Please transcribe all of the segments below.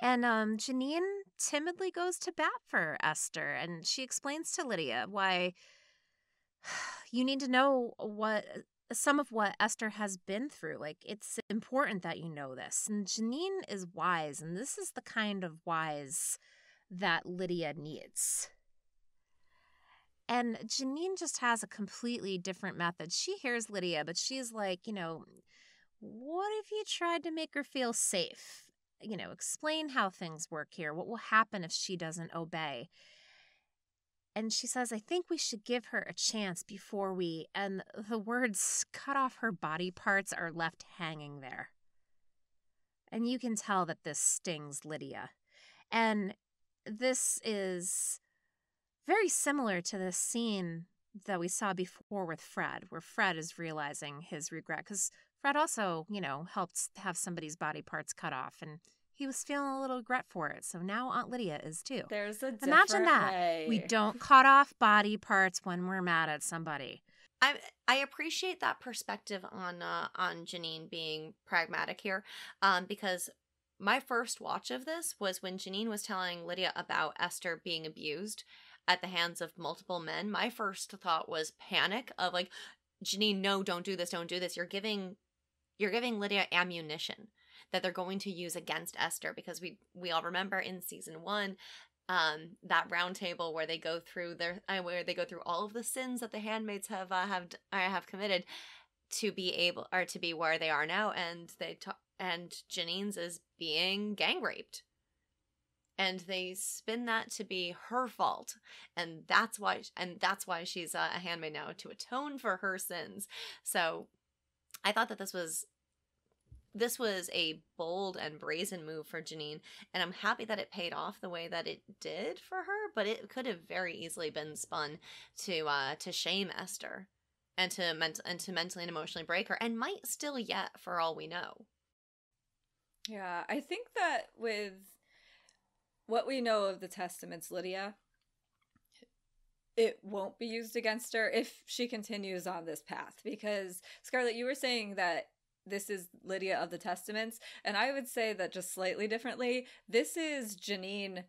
And Janine timidly goes to bat for Esther, and she explains to Lydia why you need to know some of what Esther has been through. Like, it's important that you know this. And Janine is wise, and this is the kind of wise that Lydia needs. And Janine just has a completely different method. She hears Lydia, but she's like, what if you tried to make her feel safe? Explain how things work here. What will happen if she doesn't obey? And she says, I think we should give her a chance before we, and the words cut off her body parts are left hanging there. And you can tell that this stings Lydia. And this is very similar to the scene that we saw before with Fred, where Fred is realizing his regret. Because Fred also, helped have somebody's body parts cut off. And he was feeling a little regret for it. So now Aunt Lydia is too. There's a different Imagine that. way. We don't cut off body parts when we're mad at somebody. I appreciate that perspective on Janine being pragmatic here, because my first watch of this was when Janine was telling Lydia about Esther being abused at the hands of multiple men. My first thought was panic of like, Janine, no, don't do this, don't do this. You're giving Lydia ammunition that they're going to use against Esther, because we all remember in season 1 that round table where they go through all of the sins that the handmaids have committed to be where they are now, and and Janine's is being gang raped. And they spin that to be her fault, and that's why she's a handmaid now, to atone for her sins. So I thought that this was a bold and brazen move for Janine, and I'm happy that it paid off the way that it did for her, but it could have very easily been spun to shame Esther and to mentally and emotionally break her, and might still yet, for all we know. Yeah, I think that with what we know of the Testaments, Lydia, it won't be used against her if she continues on this path. Because, Scarlett, you were saying that this is Lydia of the Testaments, and I would say that just slightly differently. This is Janine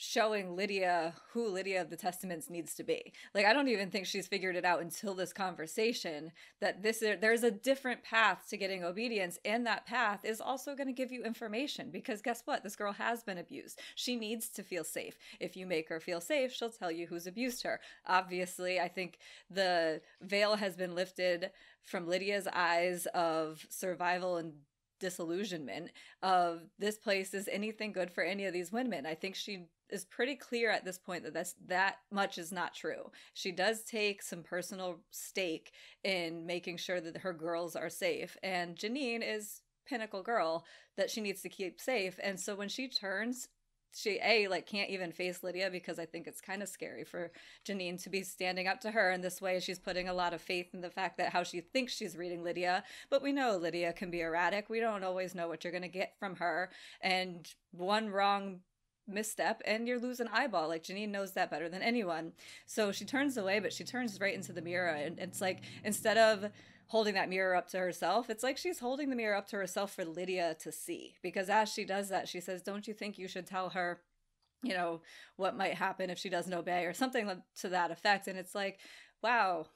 showing Lydia who Lydia of the Testaments needs to be. Like, I don't even think she's figured it out until this conversation that there's a different path to getting obedience, and that path is also going to give you information, because guess what? This girl has been abused. She needs to feel safe. If you make her feel safe, she'll tell you who's abused her. Obviously, I think the veil has been lifted from Lydia's eyes of survival and disillusionment of this place is anything good for any of these women. I think she is pretty clear at this point that much is not true. She does take some personal stake in making sure that her girls are safe, and Janine is pinnacle girl that she needs to keep safe. And so when she turns, she can't even face Lydia, because I think it's kind of scary for Janine to be standing up to her in this way. She's putting a lot of faith in the fact that how she thinks she's reading Lydia, but we know Lydia can be erratic. We don't always know what you're going to get from her, and one wrong misstep and you're losing eyeball. Like, Janine knows that better than anyone. So she turns away, but she turns right into the mirror, and it's like, instead of holding that mirror up to herself, it's like she's holding the mirror up to herself for Lydia to see. Because as she does that, she says, don't you think you should tell her, what might happen if she doesn't obey, or something to that effect. And it's like, wow,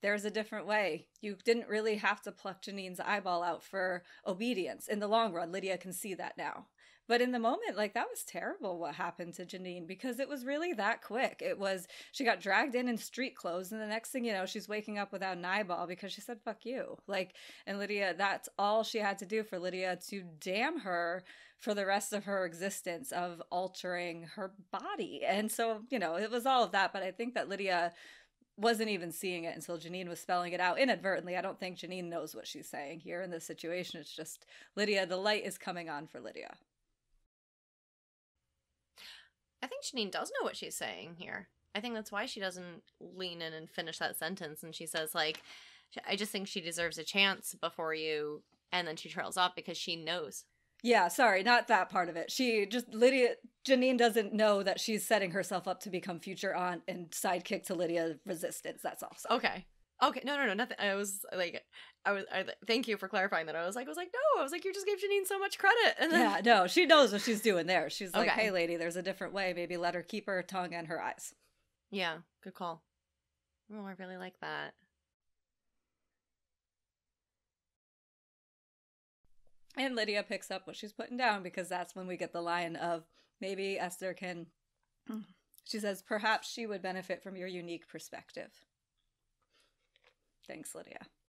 there's a different way. You didn't really have to pluck Janine's eyeball out for obedience. In the long run, Lydia can see that now. But in the moment, that was terrible what happened to Janine, because it was really that quick. It was, she got dragged in street clothes, and the next thing you know, she's waking up without an eyeball because she said, fuck you. And Lydia, that's all she had to do for Lydia to damn her for the rest of her existence of altering her body. And so, it was all of that. But I think that Lydia wasn't even seeing it until Janine was spelling it out inadvertently. I don't think Janine knows what she's saying here in this situation. It's just Lydia, the light is coming on for Lydia. I think Janine does know what she's saying here. I think that's why she doesn't lean in and finish that sentence. And she says, I just think she deserves a chance before you. And then she trails off because she knows. Yeah, sorry, not that part of it. Janine doesn't know that she's setting herself up to become future aunt and sidekick to Lydia's resistance. That's all. Sorry. Okay. Okay, no, nothing. I was like, thank you for clarifying that. I was like, no, I was like, you just gave Janine so much credit. And then, Yeah, no, she knows what she's doing there. She's like, Okay. hey, lady, there's a different way. Maybe let her keep her tongue and her eyes. yeah, good call. Oh, I really like that. And Lydia picks up what she's putting down because that's when we get the line of maybe Esther can, she says, perhaps she would benefit from your unique perspective. Thanks, Lydia.